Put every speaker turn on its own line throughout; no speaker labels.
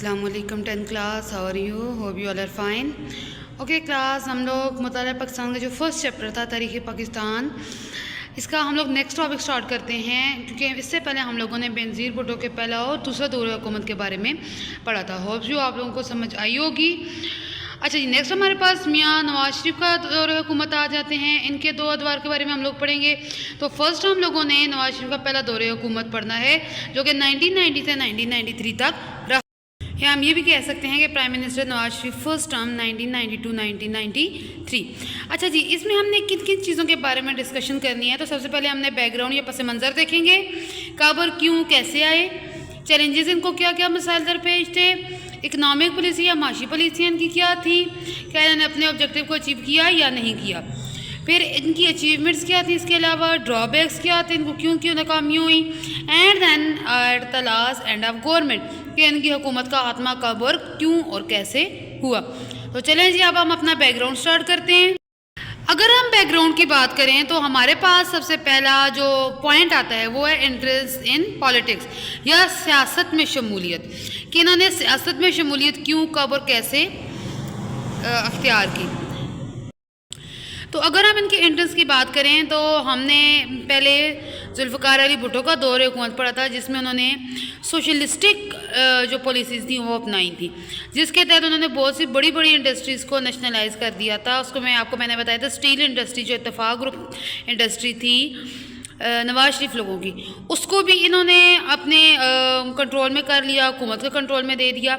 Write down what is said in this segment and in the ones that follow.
अस्सलाम वालेकुम 10th class, how are you? Hope you all are fine. Okay class, हम लोग मुताला पाकिस्तान का जो फर्स्ट चैप्टर था तारीख़ पाकिस्तान, इसका हम लोग नेक्स्ट टॉपिक स्टार्ट करते हैं, क्योंकि इससे पहले हम लोगों ने बेनज़ीर भुट्टो के पहला और दूसरा दौर हुकूमत के बारे में पढ़ा था. होप यू आप लोगों को समझ आई होगी. अच्छा जी, नेक्स्ट हमारे पास मियाँ नवाज शरीफ का दौर हुकूमत आ जाते हैं. इनके दो अदवार के बारे में हम लोग पढ़ेंगे. तो फर्स्ट हम लोगों ने नवाज शरीफ का पहला दौर हुकूमत पढ़ना है, जो कि 1990 से 1993 तक रहा. या हम ये भी कह सकते हैं कि prime minister Nawaz Sharif first term 1992-1993. अच्छा जी, इसमें हमने किन किन चीज़ों के बारे में डिस्कशन करनी है. तो सबसे पहले हमने बैकग्राउंड या पस मंज़र देखेंगे, कब और क्यों कैसे आए, चैलेंजेस इनको क्या क्या मसाइल दरपेश थे, इकनॉमिक पॉलिसी या माशी पॉलिसी इनकी क्या थी, क्या इन्होंने अपने ऑब्जेक्टिव को अचीव किया या नहीं किया, फिर इनकी अचीवमेंट्स क्या थी, इसके अलावा ड्रॉबैक्स क्या थे, इनको क्यों क्यों नाकामियाँ हुई, and then at the last end of government कि इनकी हुकूमत का खात्मा कब और क्यों और कैसे हुआ. तो चलें जी, अब हम अपना बैकग्राउंड स्टार्ट करते हैं. अगर हम बैकग्राउंड की बात करें तो हमारे पास सबसे पहला जो पॉइंट आता है वो है इंटरेस्ट इन पॉलिटिक्स या सियासत में शमूलियत, कि इन्होंने सियासत में शमूलियत क्यों कब और कैसे अख्तियार की. तो अगर हम इनके इंटरेस्ट की बात करें तो हमने पहले जुल्फ़िकार अली भुट्टो का दौर हुकूमत पड़ा था, जिसमें उन्होंने सोशलिस्टिक जो पॉलिसीज़ थी वो अपनाई थी, जिसके तहत उन्होंने बहुत सी बड़ी बड़ी इंडस्ट्रीज़ को नेशनलाइज कर दिया था. उसको मैंने बताया था स्टील इंडस्ट्री जो इत्तेफाक ग्रुप इंडस्ट्री थी नवाज शरीफ लोगों की, उसको भी इन्होंने अपने कंट्रोल में कर लिया, हुकूमत के कंट्रोल में दे दिया.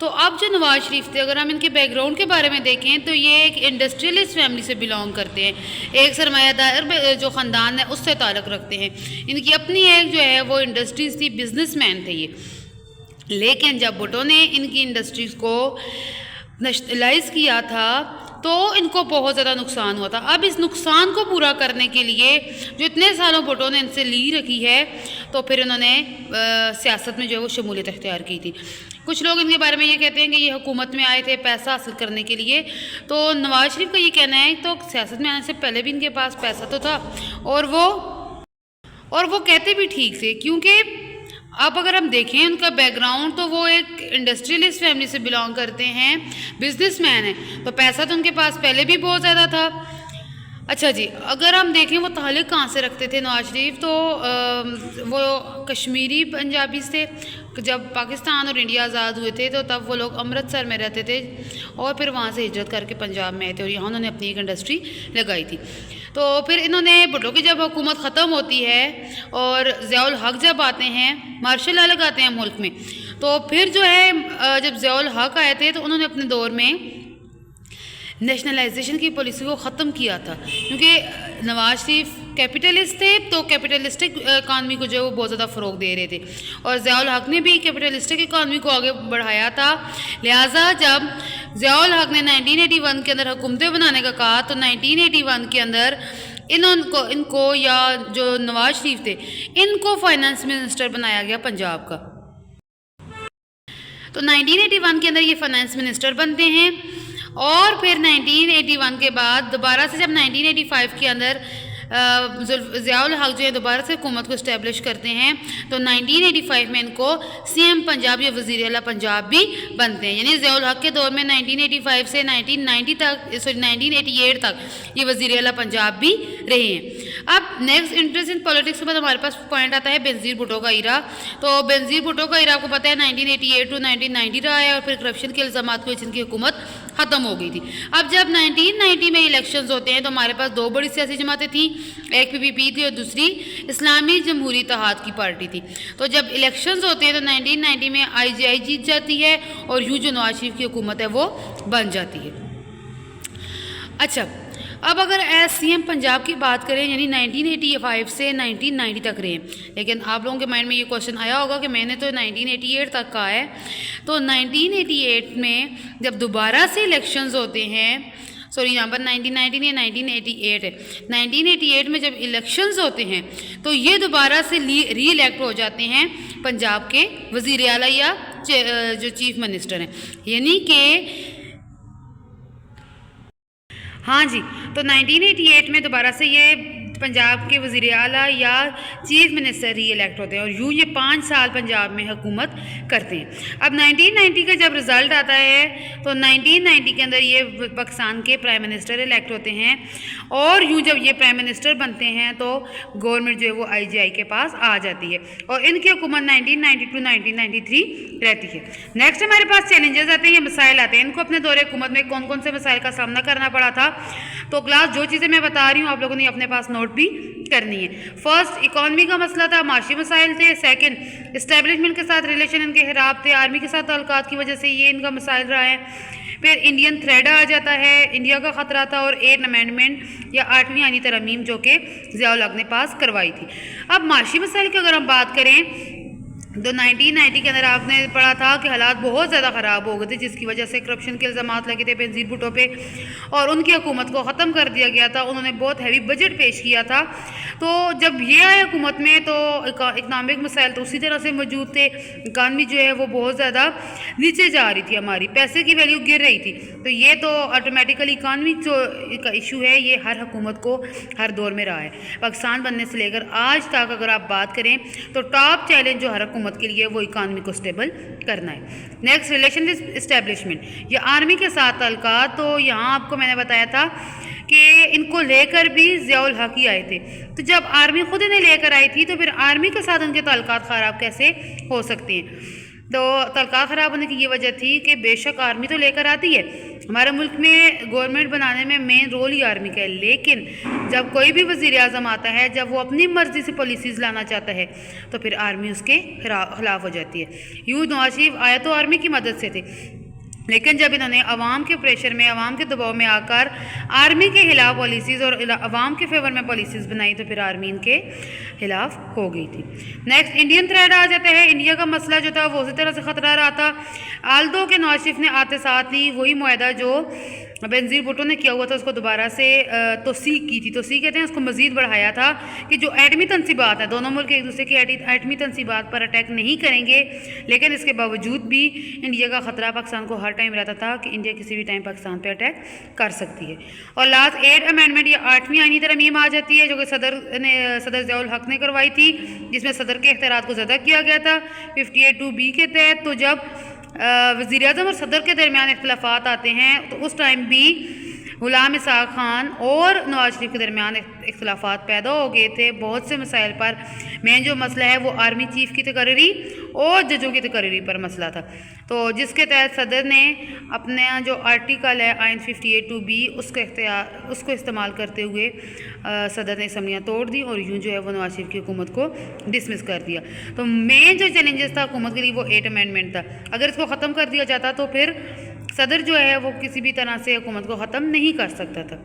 तो अब जो नवाज शरीफ थे, अगर हम इनके बैकग्राउंड के बारे में देखें तो ये एक इंडस्ट्रियलिस्ट फैमिली से बिलोंग करते हैं, एक सरमायादार जो ख़ानदान है उससे ताल्लुक़ रखते हैं. इनकी अपनी एक जो है वो इंडस्ट्रीज़ थी, बिजनेसमैन थे ये. लेकिन जब भुट्टो ने इनकी इंडस्ट्रीज़ को नेशनलाइज किया था तो इनको बहुत ज़्यादा नुकसान हुआ था. अब इस नुकसान को पूरा करने के लिए जो इतने सालों भुट्टो ने इनसे ली रखी है, तो फिर इन्होंने सियासत में जो है वो शमूलियत अख्तियार की थी. कुछ लोग इनके बारे में ये कहते हैं कि ये हुकूमत में आए थे पैसा हासिल करने के लिए. तो नवाज शरीफ का ये कहना है तो सियासत में आने से पहले भी इनके पास पैसा तो था, और वो कहते भी ठीक थे, क्योंकि अब अगर हम देखें उनका बैकग्राउंड तो वो एक इंडस्ट्रियलिस्ट फैमिली से बिलोंग करते हैं, बिजनेसमैन हैं, तो पैसा तो उनके पास पहले भी बहुत ज़्यादा था. अच्छा जी, अगर हम देखें वो ताल्लुक़ कहाँ से रखते थे नवाज शरीफ, तो वो कश्मीरी पंजाबी थे. जब पाकिस्तान और इंडिया आज़ाद हुए थे तो तब वो लोग अमृतसर में रहते थे और फिर वहाँ से हिजरत करके पंजाब में आए थे और यहाँ उन्होंने अपनी एक इंडस्ट्री लगाई थी. तो फिर इन्होंने भुट्टो की जब हुकूमत ख़त्म होती है और ज़ियाउल हक जब आते हैं, मार्शल लॉ लगाते हैं मुल्क में, तो फिर जो है जब ज़ियाउल हक आए थे तो उन्होंने अपने दौर में नेशनलाइजेशन की पॉलिसी को ख़त्म किया था, क्योंकि नवाज शरीफ कैपिटलिस्ट थे तो कैपिटलिस्टिक इकानमी को जो है वो बहुत ज़्यादा फ़रोग दे रहे थे, और ज़ियाउल हक ने भी कैपिटलिस्टिक इकानमी को आगे बढ़ाया था. लिहाजा जब ज़ियाउल हक ने 1981 के अंदर हुकूमतें बनाने का कहा तो 1981 के अंदर इनको या जो नवाज शरीफ थे इनको फाइनेंस मिनिस्टर बनाया गया पंजाब का. तो 1981 के अंदर ये फाइनेंस मिनिस्टर बनते हैं, और फिर 1981 के बाद दोबारा से जब 1985 के अंदर ज़ियाउल हक जो है दोबारा से हुकूमत को इस्टेब्लिश करते हैं, तो 1985 में इनको CM पंजाब या वज़ीर आला पंजाब भी बनते हैं. यानी ज़ियाउल हक के दौर में 1985 से 1988 तक ये वज़ीर आला पंजाब भी रहे हैं. अब नेक्स्ट इंटरेस्ट इन पॉलिटिक्स के बाद हमारे पास पॉइंट आता है बेनज़ीर भुट्टो का इरा. तो बेनज़ीर भुट्टो का इरा आपको पता है 1988 to 1990 रहा है, और फिर करप्शन के इल्ज़ामात की वजह से इनकी हुकूमत ख़त्म हो गई थी. अब जब 1990 में इलेक्शंस होते हैं तो हमारे पास दो बड़ी सियासी जमातें थीं, एक PPP थी और दूसरी इस्लामी जमहूरी इत्तेहाद की पार्टी थी. तो जब इलेक्शंस होते हैं तो 1990 में IJI जीत जाती है और यूँ जो नवाज शरीफ की हुकूमत है वो बन जाती है. अच्छा, अब अगर CM पंजाब की बात करें, यानी 1985 से 1990 तक रहे, लेकिन आप लोगों के माइंड में ये क्वेश्चन आया होगा कि मैंने तो 1988 तक कहा है. तो 1988 में जब दोबारा से इलेक्शंस होते हैं, सॉरी यहाँ पर 1990 या 1988 है, 1988 में जब इलेक्शंस होते हैं तो ये दोबारा से री इलेक्ट हो जाते हैं पंजाब के वज़ीर आला या जो चीफ मिनिस्टर हैं. यानी कि हाँ जी, तो 1988 में दोबारा से ये पंजाब के वज़ीर आला या चीफ मिनिस्टर ही इलेक्ट होते हैं और यूँ ये 5 साल पंजाब में हुकूमत करते हैं। अब 1990 का जब रिज़ल्ट आता है तो 1990 के अंदर ये पाकिस्तान के प्राइम मिनिस्टर इलेक्ट होते हैं और यूँ जब ये प्राइम मिनिस्टर बनते हैं तो गवर्नमेंट जो है वो IGI के पास आ जाती है और इनकी हुकूमत 1990 to 1993 रहती है। नेक्स्ट हमारे पास चैलेंजेस आते हैं या मसाइल आते हैं। इनको अपने दौरे हुकूमत में कौन कौन से मसाइल का सामना करना पड़ा था, तो क्लास जो चीज़ें मैं बता रही हूँ आप लोगों ने अपने पास नोट भी करनी है। फर्स्ट इकॉनमी का मसला था, माशी मसाइल थे। सेकंड इस्टेब्लिशमेंट के साथ रिलेशन इनके खराब थे, आर्मी के साथ ताल्लुकात की वजह से ये इनका मसाइल रहा है। फिर इंडियन थ्रेड आ जाता है, इंडिया का ख़तरा था और 8 अमेंडमेंट या 8वीं आईनी तरमीम जो कि ज़ियाउल हक ने पास करवाई थी। अब माशी मसाइल की अगर हम बात करें तो 1990 के अंदर आपने पढ़ा था कि हालात बहुत ज़्यादा ख़राब हो गए थे जिसकी वजह से करप्शन के इल्ज़ामात लगे थे बेनज़ीर भुट्टो पे और उनकी हुकूमत को ख़त्म कर दिया गया था। उन्होंने बहुत हैवी बजट पेश किया था। तो जब ये आए हुकूमत में तो इकनॉमिक मसाइल तो उसी तरह से मौजूद थे। इकानमी जो है वो बहुत ज़्यादा नीचे जा रही थी, हमारी पैसे की वैल्यू गिर रही थी। तो ये तो ऑटोमेटिकली इकानमी जो का इशू है ये हर हुकूमत को हर दौर में रहा है। पाकिस्तान बनने से लेकर आज तक अगर आप बात करें तो टॉप चैलेंज जो हर हुकूमत के लिए वो इकानमी को स्टेबल करना है। नेक्स्ट रिलेशन विद इस्टेब्लिशमेंट या आर्मी के साथ ताल्लुकात, तो यहाँ आपको मैंने बताया था कि इनको लेकर भी ज़ियाउल हक ही आए थे। तो जब आर्मी खुद इन्हें लेकर आई थी तो फिर आर्मी के साथ उनके ताल्लुकात ख़राब कैसे हो सकते हैं। तो ताल्लुकात ख़राब होने की ये वजह थी कि बेशक आर्मी तो लेकर आती है, हमारे मुल्क में गवर्नमेंट बनाने में मेन रोल ही आर्मी का है, लेकिन जब कोई भी वज़ीर आज़म आता है जब वो अपनी मर्ज़ी से पॉलिसीज़ लाना चाहता है तो फिर आर्मी उसके खिलाफ हो जाती है। यूँ नवाज शरीफ आया तो आर्मी की मदद से थे, लेकिन जब इन्होंने अवाम के प्रेशर में अवाम के दबाव में आकर आर्मी के खिलाफ पॉलिसीज़ और अवाम के फेवर में पॉलिसीज़ बनाई तो फिर आर्मी इनके खिलाफ हो गई थी। नेक्स्ट इंडियन थ्रेड आ जाता है। इंडिया का मसला जो था वो उसी तरह से ख़तरा रहा था। आल्दो के नवाज शरीफ ने आते साथ ही वही मुआहदा जो बेनज़ीर भुट्टो ने किया हुआ था उसको दोबारा से तोसीक की थी। तोसीक कहते हैं उसको मज़ीद बढ़ाया था कि जो एटमी तनसीबात है दोनों मुल्क एक दूसरे की एटमी तनसीबात पर अटैक नहीं करेंगे, लेकिन इसके बावजूद भी इंडिया का ख़तरा पाकिस्तान को हर टाइम रहता था कि इंडिया किसी भी टाइम पाकिस्तान पर अटैक कर सकती है। और लास्ट 8 अमेंडमेंट या 8वीं आईनी तरमीम आ जाती है जो कि सदर ज़ियाउल हक ने करवाई थी, जिसमें सदर के इख्तियारात को ज़्यादा किया गया था 58(2)B के तहत। तो जब वज़ीर आज़म और सदर के दरमियान इख्तिलाफ़ात आते हैं तो उस टाइम भी गुलाम इसहाक़ खान और नवाज शरीफ के दरमियान इख्तिलाफ़ात पैदा हो गए थे बहुत से मसाइल पर। मेन जो मसला है वो आर्मी चीफ़ की तकर्री और जजों की तकर्री पर मसला था, तो जिसके तहत सदर ने अपना जो आर्टिकल है आइन 58(2)B उसको इस्तेमाल करते हुए सदर ने असम्बलियाँ तोड़ दी और यूँ जो है वो नवाज शरीफ की हुकूमत को डिसमिस कर दिया। तो मेन जो चैलेंजेस था हुकूमत के लिए वो 8 अमेंडमेंट था। अगर इसको ख़त्म कर दिया जाता तो फिर सदर जो है वो किसी भी तरह से हुकूमत को ख़त्म नहीं कर सकता था।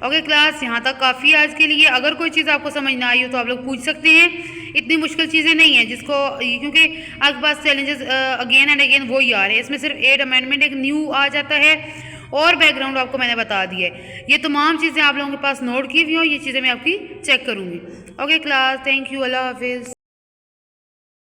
ओके क्लास, यहाँ तक काफ़ी आज के लिए। अगर कोई चीज़ आपको समझ ना आई हो तो आप लोग पूछ सकते हैं, इतनी मुश्किल चीज़ें नहीं हैं जिसको, क्योंकि आपके पास चैलेंजेस अगेन एंड अगेन वो ही आ रहे हैं। इसमें सिर्फ 8 अमेंडमेंट एक न्यू आ जाता है और बैकग्राउंड आपको मैंने बता दिया है। ये तमाम चीज़ें आप लोगों के पास नोट की हुई हो, ये चीज़ें मैं आपकी चेक करूँगी। ओके क्लास, थैंक यू, अल्लाह हाफिज़।